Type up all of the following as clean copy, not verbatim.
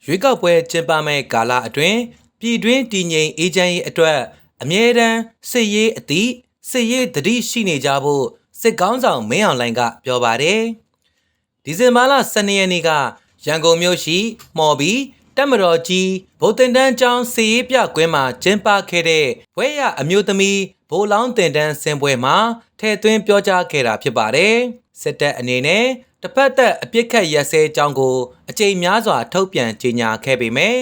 ရွေးကောက်ပွဲကျင်းပမဲ့ကာလအတွင်းပြည်တွင်းတည်ငြိမ်အေးချမ်းရေးအတွက်အမြဲတမ်းစစ်ရေးအသည့်စစ်ရေးတတိရှိနေကြဖို့စစ်ကောင်းဆောင်မင်းအောင်လှိုင်ကပြောပါတယ်။ဒီဇင်ဘာလ12ရက်နေ့ကရန်ကုန်မြို့ရှိမော်ဘီတက်မတော်ကြီးဗိုလ်တင်တန်းကျောင်းစစ်ရေးပြကွင်းမှာကျင်းပခဲ့တဲ့ဘွဲရအမျိုးသမီးဗိုလ်လောင်းတင်တန်းစင်ပွဲမှာထည့်သွင်းပြောကြားခဲ့တာဖြစ်ပါတယ်။စစ်တပ်အနေနဲ့တစ်ဖက်သက်အပြစ်ခတ်ရက်စဲကြောင်းကိုအကြိမ်များစွာထုတ်ပြန်ကြေညာခဲ့ပေမဲ့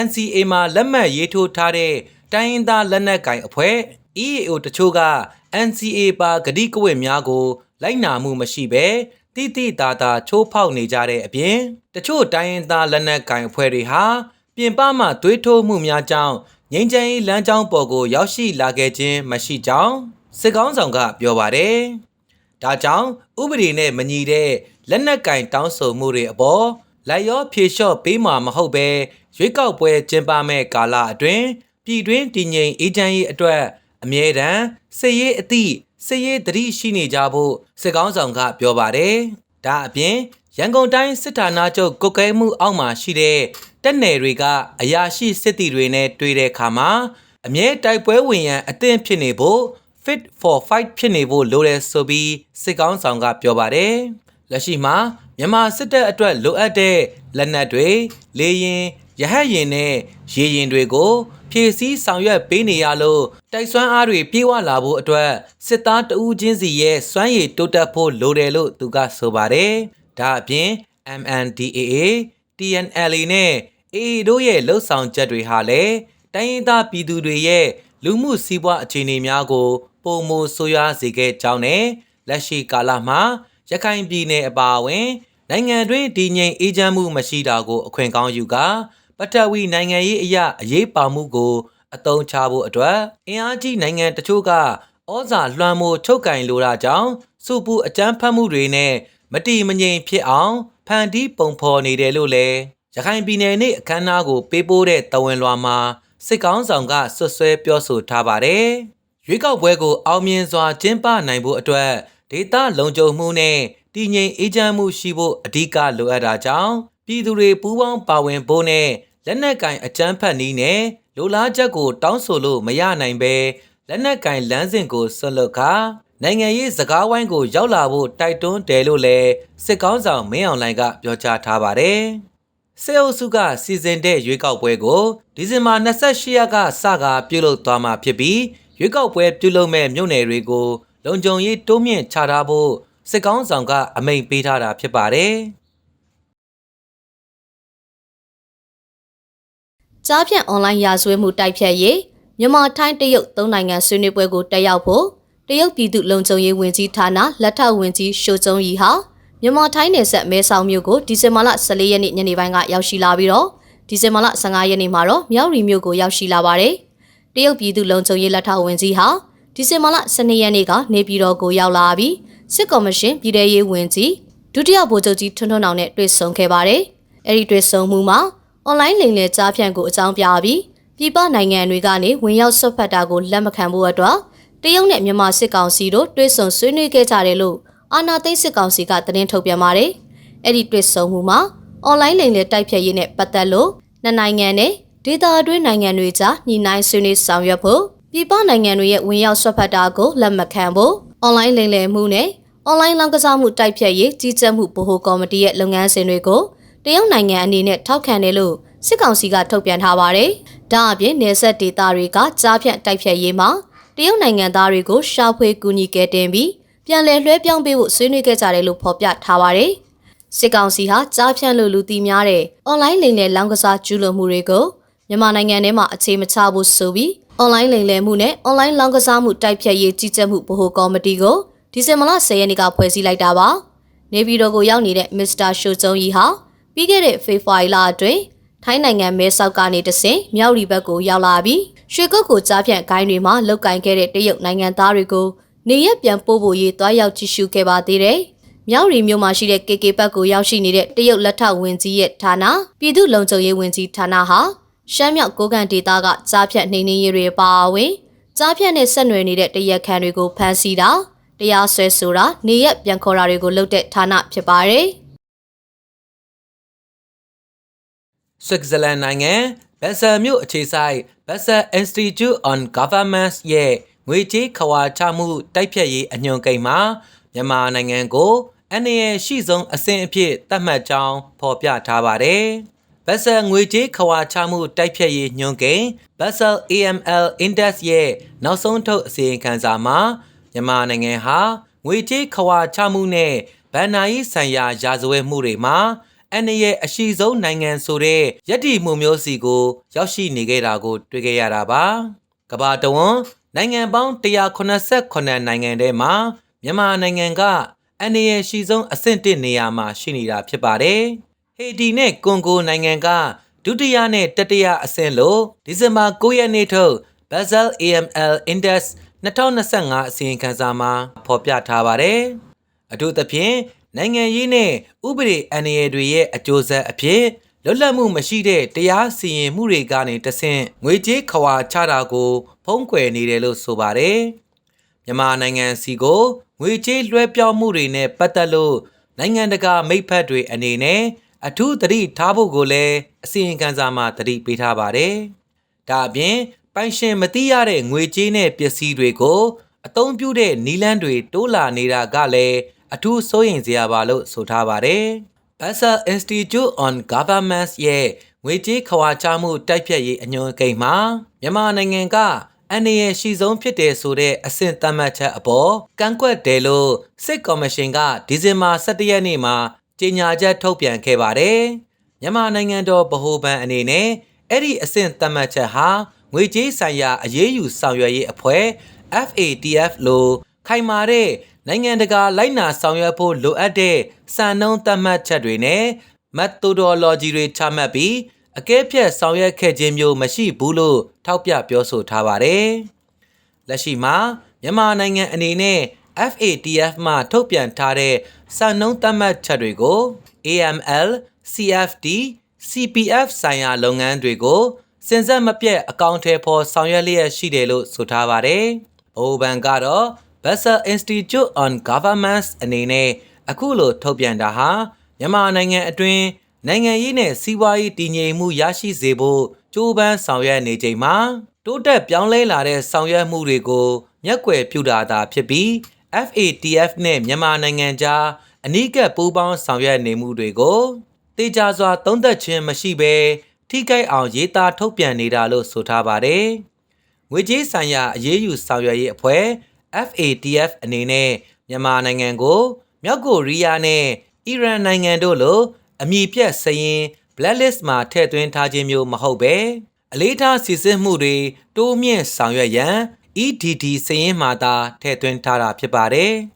NCA မှာလက်မှတ်ရေးထိုးထားတဲ့တိုင်းရင်းသားလက်နက်ကိုင်အဖွဲ့ EAO တချို့က NCA ပါကတိကဝတ်များကိုလိုက်နာမှုမရှိဘဲတိတိတသာချိုးဖောက်နေကြတဲ့အပြင်တချို့တိုင်းရင်းသားလက်နက်ကိုင်အဖွဲ့တွေဟာပြင်ပမှသွေးထိုးမှုများကြောင့်ငြိမ်းချမ်းရေးလမ်းကြောင်းပေါ်ကိုရောက်ရှိလာခဲ့ခြင်းမရှိကြောင်းစစ်ကောင်းဆောင်ကပြောပါတယ်။ဒါကြောင့်ဥပဒေနဲ့မညီတဲ့လက်နက်ကင်တောင်းဆိုမှုတွေအပေါ်လိုက်ရောဖြေလျှော့ပေးမှာမဟုတ်ဘဲရွေးကောက်ပွဲကျင်းပမဲ့ကာလအတွင်းပြည်တွင်းတည်ငြိမ်အေးချမ်းရေးအတွက်အမြဲတမ်းစစ်ရေးအသည့်စစ်ရေးတတိရှိနေကြဖို့စစ်ကောင်းဆောင်ကပြောပါတယ်။ဒါအပြင်ရန်ကုန်တိုင်းစစ်ဌာနချုပ်ကုတ်ကဲမှုအောက်မှာရှိတဲ့တပ်နယ်တွေကအရာရှိစစ်တီတွေနဲ့တွေ့တဲ့အခါမှာအမြဲတိုက်ပွဲဝင်ရန်အသင့်ဖြစ်နေဖို့ fit for fight ဖြစ်နေဖို့လိုတယ်ဆိုပြီးစစ်ကောင်းဆောင်ကပြောပါတယ်။လက်ရှိမှာမြန်မာစစ်တပ်အတွက်လိုအပ်တဲ့လက်နက်တွေလေယာဉ်ရဟတ်ယာဉ်နဲ့ရေယာဉ်တွေကိုဖြည့်ဆည်းဆောင်ရွက်ပေးနေရလို့တိုက်စွမ်းအားတွေပြေဝလာဖို့အတွက်စစ်သားတဦးချင်းစီရဲ့စွမ်းရည်တိုးတက်ဖို့လိုတယ်လို့သူကဆိုပါတယ်။ဒါအပြင် MNDAA, TNLA နဲ့ AA တို့ရဲ့လှုပ်ဆောင်ချက်တွေဟာလည်းတိုင်းရင်းသားပြည်သူတွေရဲ့လူမှုစီးပွားအခြေအနေများကိုပုံမဆိုးရွားစေခဲ့ကြောင်းနဲ့လက်ရှိကာလမှာရခိုင်ပြည်နယ်အပါအဝင်နိုင်ငံတွင်တည်ငြိမ်အေးချမ်းမှုမရှိတာကိုအခွင့်ကောင်းယူကာပထဝီနိုင်ငံရေးအရာအရေးပါမှုကိုအသုံးချဖို့အတွက်အင်အားကြီးနိုင်ငံတချို့ကဩဇာလွှမ်းမိုးချုပ်ကင်လိုတာကြောင့်စုပူအကြမ်းဖက်မှုတွေနဲ့မတည်မငြိမ်ဖြစ်အောင်ဖန်တီးပုံဖော်နေတယ်လို့လည်းရခိုင်ပြည်နယ်နေ့အခမ်းအနားကိုပေးပို့တဲ့တဝန်လွှာမှာစစ်ကောင်းဆောင်ကဆွဆွဲပြောဆိုထားပါတယ်။ရွေးကောက်ပွဲကိုအောင်မြင်စွာကျင်းပနိုင်ဖို့အတွက်ဒေသလုံခြုံမှုနဲ့တည်ငြိမ်အေးချမ်းမှုရှိဖို့အဓိကလိုအပ်တာကြောင့်ပြည်သူတွေပူးပေါင်းပါဝင်ဖို့နဲ့လက်နက်ကင်အကြမ်းဖက်နည်းနဲ့လိုလားချက်ကိုတောင်းဆိုလို့မရနိုင်ပဲလက်နက်ကင်လမ်းစဉ်ကိုဆွလွတ်ခါနိုင်ငံရေးစကားဝိုင်းကိုရောက်လာဖို့တိုက်တွန်းတယ်လို့လည်းစစ်ကောင်းဆောင်မင်းအောင်လှိုင်ကပြောကြားထားပါတယ်။စစ်အုပ်စုကစီစဉ်တဲ့ရွေးကောက်ပွဲကိုဒီဇင်ဘာ28ရက်ကစကားပြုလုပ်သွားမှာဖြစ်ပြီးရွေးကောက်ပွဲပြုလုပ်မဲ့မြို့နယ်တွေကိုလုံခြုံရေးတိုးမြင့်ချထားဖို့စစ်ကောင်းဆောင်ကအမိန့်ပေးထားတာဖြစ်ပါတယ်။ကြားဖြန့်အွန်လိုင်းရာဇဝတ်မှုတိုက်ဖျက်ရေးမြန်မာထိုင်းတရုတ်သုံးနိုင်ငံဆွေးနွေးပွဲကိုတက်ရောက်ဖို့တရုတ်ပြည်သူ့လုံခြုံရေးဝန်ကြီးဌာနလက်ထောက်ဝန်ကြီးရှိုကျုံရီဟာမြန်မာထိုင်းနယ်စပ်မဲဆောက်မြို့ကိုဒီဇင်ဘာလ14ရက်နေ့ညနေပိုင်းကရောက်ရှိလာပြီးတော့ဒီဇင်ဘာလ15ရက်နေ့မှာတော့မြောက်ရီမြို့ကိုရောက်ရှိလာပါတယ်။တရုတ်ပြည်သူ့လုံခြုံရေးလက်ထောက်ဝန်ကြီးဟာဒီဇင်ဘာလ12ရက်နေ့ကနေပြည်တော်ကိုရောက်လာပြီးစစ်ကော်မရှင်ပြည်ထရေးဝန်ကြီးဒုတိယဗိုလ်ချုပ်ကြီးထွန်းထွန်းအောင်နဲ့တွေ့ဆုံခဲ့ပါတယ်။အဲဒီတွေ့ဆုံမှုမှာအွန်လိုင်းလိမ်လည်ကြားဖြန့်ကိုအကြောင်းပြပြီးပြည်ပနိုင်ငံတွေကနေဝင်ရောက်ဆွတ်ဖက်တာကိုလက်မခံဖို့အတွက်တရုတ်နဲ့မြန်မာစစ်ကောင်စီတို့တွေ့ဆုံဆွေးနွေးခဲ့ကြတယ်လို့အာဏာသိမ်းစစ်ကောင်စီကသတင်းထုတ်ပြန်ပါတယ်။အဲ့ဒီတွေ့ဆုံမှုမှာအွန်လိုင်းလိမ်လည်တိုက်ဖျက်ရေးနဲ့ပတ်သက်လို့နှစ်နိုင်ငံနဲ့ဒေသတွင်းနိုင်ငံတွေကြားညှိနှိုင်းဆွေးနွေးဆောင်ရွက်ဖို့ပြည်ပနိုင်ငံတွေရဲ့ဝင်ရောက်ဆွတ်ဖက်တာကိုလက်မခံဖို့အွန်လိုင်းလိမ်လည်မှုနဲ့အွန်လိုင်းလောင်းကစားမှုတိုက်ဖျက်ရေးကြီးကြပ်မှုဗဟိုကော်မတီရဲ့လုပ်ငန်းစဉ်တွေကိုတရုတ်နိုင်ငံအနေနဲ့ထောက်ခံတယ်လို့စစ်ကောင်စီကထုတ်ပြန်ထားပါတယ်။ဒါအပြင်နယ်စပ်ဒေသတွေကကြားဖြန့်တိုက်ဖျက်ရေးမှာတရုတ်နိုင်ငံသားတွေကိုရှာဖွေကူညီကယ်တင်ပြီးပြန်လည်လွှဲပြောင်းပေးဖို့ဆွေးနွေးခဲ့ကြတယ်လို့ဖော်ပြထားပါတယ်။စစ်ကောင်စီဟာကြားဖြန့်လို့လူသိများတဲ့အွန်လိုင်းလိမ်လည်လောင်းကစားကျူးလွန်မှုတွေကိုမြန်မာနိုင်ငံထဲမှာအခြေမချဖို့ဆိုပြီးအွန်လိုင်းလိမ်လည်မှုနဲ့အွန်လိုင်းလောင်းကစားမှုတိုက်ဖျက်ရေးကြီးကြပ်မှုဗဟိုကော်မတီကိုဒီဇင်ဘာလ10ရက်နေ့ကဖွဲ့စည်းလိုက်တာပါ။နေပြည်တော်ကိုရောက်နေတဲ့မစ္စတာရှိုကျုံရီဟာပြီးခဲ့တဲ့ဖေဖော်ဝါရီလအတွင်းထိုင်းနိုင်ငံမဲဆောက်ကနေတဆင့်မြောက်ရီဘက်ကိုရောက်လာပြီးရွှေကုတ်ကိုကြားဖြန့်ဂိုင်းတွေမှာလုတ်ကင်ခဲ့တဲ့တရုတ်နိုင်ငံသားတွေကိုနေရက်ပြန်ပို့ဖို့ရေးတွားရောက်ကြည့်ရှုခဲ့ပါသေးတယ်။မြောက်ရီမြို့မှာရှိတဲ့ KK ဘက်ကိုရောက်ရှိနေတဲ့တရုတ်လက်ထောက်ဝန်ကြီးရဲ့ဌာနပြည်သူ့လုံခြုံရေးဝန်ကြီးဌာနဟာရှမ်းမြောက်ကိုကန့်ဒေသကကြားဖြန့်နှိမ်နင်းရေးတွေပါဝင်ကြားဖြန့်နဲ့ဆက်နွယ်နေတဲ့တရက်ခန့်တွေကိုဖမ်းဆီးတာတရားစွဲဆိုတာနေရက်ပြန်ခေါ်တာတွေကိုလုပ်တဲ့ဌာနဖြစ်ပါတယ်။ Switzerland နိုင်ငံ Basel မြို့အခြေစိုက် Basel Institute on Governance ရဲ့ငွေကြေးခဝါချမှုတိုက်ဖျက်ရေးအညွှန်းကိန်းမှာမြန်မာနိုင်ငံကိုအနည်းငယ်ရှိဆုံးအဆင့်အဖြစ်သတ်မှတ်ကြောင်းဖော်ပြထားပါတယ်။ Basel ငွေကြေးခဝါချမှုတိုက်ဖျက်ရေးညွှန်းကိန်း Basel AML Index ရဲ့နောက်ဆုံးထုတ်အစီရင်ခံစာမှာမြန်မာနိုင်ငံဟာငွေကြေးခဝါချမှုနဲ့ဘဏ္ဍာရေးဆိုင်ရာရာဇဝတ်မှုတွေမှာအနည်းငယ်အရှိဆုံးနိုင်ငံဆိုတဲ့ယက်တီမှုမျိုးစီကိုရောက်ရှိနေခဲ့တာကိုတွေ့ခဲ့ရတာပါ။ကမ္ဘာတဝန်းနိုင်ငံပေါင်း189နိုင်ငံထဲမှာမြန်မာနိုင်ငံကအနည်းငယ်ရှိဆုံးအဆင့်1နေရာမှာရှိနေတာဖြစ်ပါတယ်။ဟေတီနဲ့ကွန်ဂိုနိုင်ငံကဒုတိယနဲ့တတိယအဆင့်လို့ဒီဇင်ဘာ9ရက်နေ့ထုတ် Basel AML Index 2025အစီရင်ခံစာမှာဖော်ပြထားပါတယ်။အထူးသဖြင့်နိုင်ငံရေးနဲ့ဥပဒေအန္တရာယ်တွေရဲ့အကျိုးဆက်အဖြစ်လွတ်လပ်မှုမရှိတဲ့တရားစီရင်မှုတွေကနေတဆင့်ငွေကြေးခဝါချတာကိုဖုံးကွယ်နေတယ်လို့ဆိုပါတယ်။မြန်မာနိုင်ငံစီကိုငွေကြေးလွှဲပြောင်းမှုတွေနဲ့ပတ်သက်လို့နိုင်ငံတကာမိတ်ဖက်တွေအနေနဲ့အထူးသတိထားဖို့ကိုလည်းအစီရင်ခံစာမှာသတိပေးထားပါတယ်။ဒါအပြင်ပိုင်ရှင်မသိရတဲ့ငွေကြေးနဲ့ပစ္စည်းတွေကိုအသုံးပြုတဲ့နည်းလမ်းတွေတိုးလာနေတာကလည်းအထူးစိုးရိမ်စရာပါလို့ဆိုထားပါတယ်။ Basel Institute on Governance ရဲ့ငွေကြေးခဝါချမှုတိုက်ဖျက်ရေးအညွှန်းကိန်းမှာမြန်မာနိုင်ငံကအနည်းငယ်ရှိဆုံးဖြစ်တယ်ဆိုတဲ့အဆင့်သတ်မှတ်ချက်အပေါ်ကန့်ကွက်တယ်လို့စစ်ကော်မရှင်ကဒီဇင်ဘာ17ရက်နေ့မှာကြေညာချက်ထုတ်ပြန်ခဲ့ပါတယ်။မြန်မာနိုင်ငံတော်ဗဟိုဘဏ်အနေနဲ့အဲ့ဒီအဆင့်သတ်မှတ်ချက်ဟာငွေကြေးဆိုင်ရာအရေးယူဆောင်ရွက်ရေးအဖွဲ့ FATF လို့ခိုင်မာတဲ့နိုင်ငံတကာလိုက်နာဆောင်ရွက်ဖို့လိုအပ်တဲ့စံနှုန်းသတ်မှတ်ချက်တွေနဲ့ methodology တွေချမှတ်ပြီးအကဲဖြတ်ဆောင်ရွက်ခဲ့ခြင်းမျိုးမရှိဘူးလို့ထောက်ပြပြောဆိုထားပါတယ်။လက်ရှိမှာမြန်မာနိုင်ငံအနေနဲ့ FATF မှထုတ်ပြန်ထားတဲ့စံနှုန်းသတ်မှတ်ချက်တွေကို AML, CFD, CPF ဆိုင်ရာလုပ်ငန်းတွေကိုစဉ်ဆက်မပြတ်အကောင့်ထဲပေါ်ဆောင်ရွက်လျက်ရှိတယ်လို့ဆိုထားပါတယ်။ဗဟိုဘဏ်ကတော့ Basel Institute on Governance အနေနဲ့အခုလိုထုတ်ပြန်တာဟာမြန်မာနိုင်ငံအတွင်းနိုင်ငံရေးနဲ့စီးပွားရေးတည်ငြိမ်မှုရရှိစေဖို့ကြိုးပမ်းဆောင်ရွက်နေချိန်မှာတိုးတက်ပြောင်းလဲလာတဲ့ဆောင်ရွက်မှုတွေကိုမျက်ကွယ်ပြုတာသာဖြစ်ပြီး FATF နဲ့မြန်မာနိုင်ငံကြားအနီးကပ်ပူးပေါင်းဆောင်ရွက်နေမှုတွေကိုတေချာစွာသုံးသပ်ခြင်းမရှိဘဲထိခိုက်အောင်ရေးသားထုတ်ပြန်နေတာလို့ဆိုထားပါတယ်။ငွေကြေးဆိုင်ရာအရေးယူဆောင်ရွက်ရေးအဖွဲ့ FATF အနေနဲ့မြန်မာနိုင်ငံကိုမြောက်ကိုရီးယားနဲ့အီရန်နိုင်ငံတို့လိုအမည်ပြတ်စရင် blacklist မှာထည့်သွင်းထားခြင်းမျိုးမဟုတ်ပဲအလေးထားစီစစ်မှုတွေတိုးမြင့်ဆောင်ရွက်ရန် EDD စရင်မှာသာထည့်သွင်းထားတာဖြစ်ပါတယ်။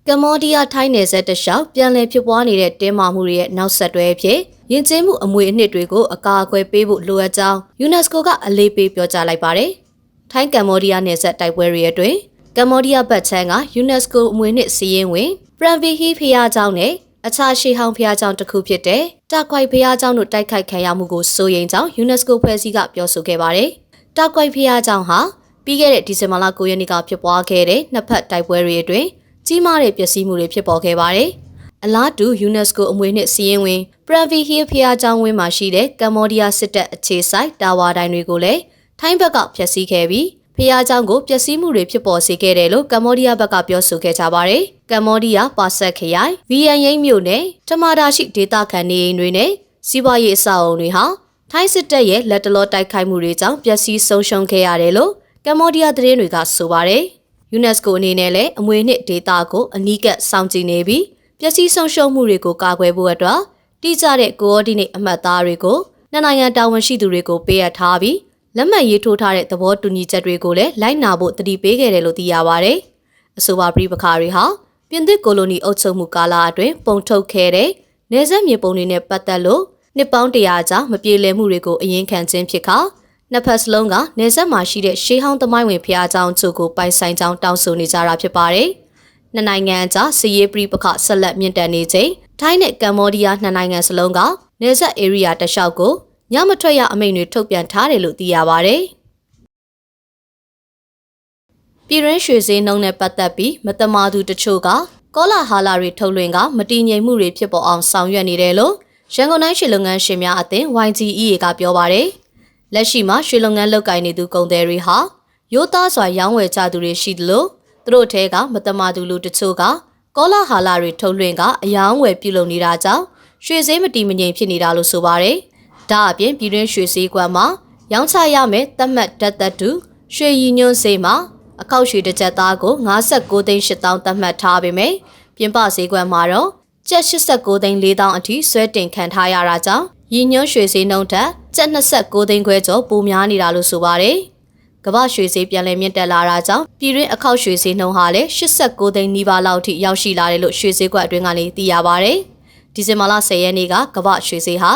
ကမ္ဘောဒီးယားထိုင်းနယ်စပ်တလျှောက်ပြန်လည်ဖြစ်ပွားနေတဲ့တင်းမာမှုတွေရဲ့နောက်ဆက်တွဲအဖြစ်ယဉ်ကျေးမှုအမွေအနှစ်တွေကိုအကာအကွယ်ပေးဖို့လိုအပ်ကြောင်း UNESCO ကအလေးပေးပြောကြားလိုက်ပါတယ်။ထိုင်းကမ္ဘောဒီးယားနယ်စပ်တိုက်ပွဲတွေအတွင်းကမ္ဘောဒီးယားဘက်ခြမ်းက UNESCO အမွေအနှစ်စီးရင်ဝင် Pranvihi ဘုရားကျောင်းနဲ့အခြားရှေးဟောင်းဘုရားကျောင်းတစ်ခုဖြစ်တဲ့တာကွိုက်ဘုရားကျောင်းတို့တိုက်ခိုက်ခံရမှုကိုစိုးရိမ်ကြောင်း UNESCO ဖွဲ့စည်းကပြောဆိုခဲ့ပါတယ်။တာကွိုက်ဘုရားကျောင်းဟာပြီးခဲ့တဲ့ဒီဇင်ဘာလ9ရက်နေ့ကဖြစ်ပွားခဲ့တဲ့နှစ်ဖက်တိုက်ပွဲတွေအတွင်းကြီးမားတဲ့ပျက်စီးမှုတွေဖြစ်ပေါ်ခဲ့ပါတယ်။အလားတူ UNESCO အမွေအနှစ်စီးရင်ဝင် Pranvihi ဘုရားကျောင်းဝင်းမှာရှိတဲ့ကမ္ဘောဒီးယားစစ်တပ်အခြေစိုက်တာဝါတိုင်တွေကိုလည်းထိုင်းဘက်ကဖျက်ဆီးခဲ့ပြီးဖျားเจ้าကိုပျက်စီးမှုတွေဖြစ်ပေါ်စေခဲ့တယ်လို့ကမ္ဘောဒီးယားဘက်ကပြောဆိုခဲ့ကြပါတယ်။ကမ္ဘောဒီးယားပါဆက်ခရိုင်ဗီယန်ယိန်းမြို့နယ်တမာတာရှိဒေသခံနေအိမ်တွေနဲ့စီးပွားရေးအဆောက်အုံတွေဟာထိုင်းစစ်တပ်ရဲ့လက်တလောတိုက်ခိုက်မှုတွေကြောင့်ပျက်စီးဆုံးရှုံးခဲ့ရတယ်လို့ကမ္ဘောဒီးယားသတင်းတွေကဆိုပါတယ်။ UNESCO အနေနဲ့လည်းအမွေအနှစ်ဒေသကိုအနီးကပ်စောင့်ကြည့်နေပြီးပျက်စီးဆုံးရှုံးမှုတွေကိုကာကွယ်ဖို့အတွက်တိကျတဲ့ coordinate အမှတ်သားတွေကိုနှစ်နိုင်ငံတာဝန်ရှိသူတွေကိုပေးအပ်ထားပြီးလက်မှတ်ရေးထိုးထားတဲ့သဘောတူညီချက်တွေကိုလည်းလိုက်နာဖို့တတိပေးခဲ့တယ်လို့သိရပါတယ်။အဆိုပါပြည်ပခါတွေဟာပြင်သစ်ကိုလိုနီအုပ်ချုပ်မှုကာလအတွင်းပုံထုတ်ခဲ့တဲ့နေဆက်မြေပုံတွေနဲ့ပတ်သက်လို့နှစ်ပေါင်း100ကြာမပြေလည်မှုတွေကိုအရင်ခံခြင်းဖြစ်ခါနှစ်ဖက်စလုံးကနေဆက်မှာရှိတဲ့ရှေးဟောင်းသမိုင်းဝင်ဘုရားကျောင်းချို့ကိုပိုင်ဆိုင်ကြောင်းတောင်းဆိုနေကြတာဖြစ်ပါတယ်။နှစ်နိုင်ငံအကြားစစ်ရေးပြည်ပခဆက်လက်မြင့်တက်နေချိန်ထိုင်းနဲ့ကမ္ဘောဒီးယားနှစ်နိုင်ငံစလုံးကနေဆက် area တလျှောက်ကိုညမထွက်ရအမိန့်တွေထုတ်ပြန်ထားတယ်လို့သိရပါတယ်။ပြည်ရင်းရွှေစည်းနှုန်းနဲ့ပတ်သက်ပြီးမတမာသူတချို့က ကောလာဟာလာတွေထုတ်လွှင့်ကမတည်ငြိမ်မှုတွေဖြစ်ပေါ်အောင်ဆောင်ရွက်နေတယ်လို့ရန်ကုန်တိုင်းရွှေလုပ်ငန်းရှင်များအသင်း YGEA ကပြောပါတယ်။လက်ရှိမှာရွှေလုပ်ငန်းလုပ်ကိုင်နေသူကုန်သည်တွေဟာရိုးသားစွာရောင်းဝယ်ကြသူတွေရှိသလိုသူတို့ထဲကမတမာသူလူတချို့ကကောလာဟာလာတွေထုတ်လွှင့်ကအယောင်းဝယ်ပြုလုပ်နေတာကြောင့်ရွှေဈေးမတည်မငြိမ်ဖြစ်နေတာလို့ဆိုပါတယ်။ဒါအပြင်ပြည်တွင်းရွှေဈေးကွက်မှာရောင်းချရမယ့်သတ်မှတ်ဓာတ်သက်တူရွှေရည်ညွှန်းဈေးမှာအခောက်ရွှေတစ်ကြက်သားကို59သိန်း8000သတ်မှတ်ထားပေမယ့်ပြင်ပဈေးကွက်မှာတော့ကျပ်89သိန်း4000အထိဆွဲတင်ခံထားရတာကြောင့်ရည်ညွှန်းရွှေဈေးနှုန်းထက်ကျပ်29သိန်းခွဲကျော်ပိုများနေတာလို့ဆိုပါတယ်။ကမ္ဘာရွှေဈေးပြန်လည်မြင့်တက်လာတာကြောင့်ပြည်တွင်းအခောက်ရွှေဈေးနှုန်းဟာလည်း89သိန်းနီးပါးလောက်ထိရောက်ရှိလာတယ်လို့ရွှေဈေးကွက်အတွင်းကလည်းသိရပါတယ်။ဒီဇင်ဘာလ10ရက်နေ့ကကမ္ဘာရွှေဈေးဟာ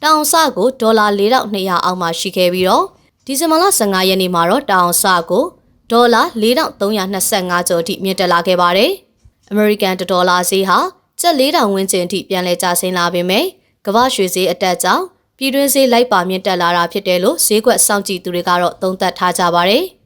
တောင်ဆကိုဒေါ်လာ4200အောက်မှာရှိခဲ့ပြီးတော့ဒီဇင်ဘာလ15ရက်နေ့မှာတော့တောင်ဆကိုဒေါ်လာ4325ကျော်အထိမြင့်တက်လာခဲ့ပါတယ်။ American ဒေါ်လာဈေးဟာကျပ်4000ဝန်းကျင်အထိပြန်လည်ကျဆင်းလာပေမယ့်ကမ္ဘာရွှေဈေးအတက်ကြောင့်ပြည်တွင်းဈေးလိုက်ပါမြင့်တက်လာတာဖြစ်တယ်လို့ဈေးကွက်စောင့်ကြည့်သူတွေကတော့သုံးသပ်ထားကြပါတယ်။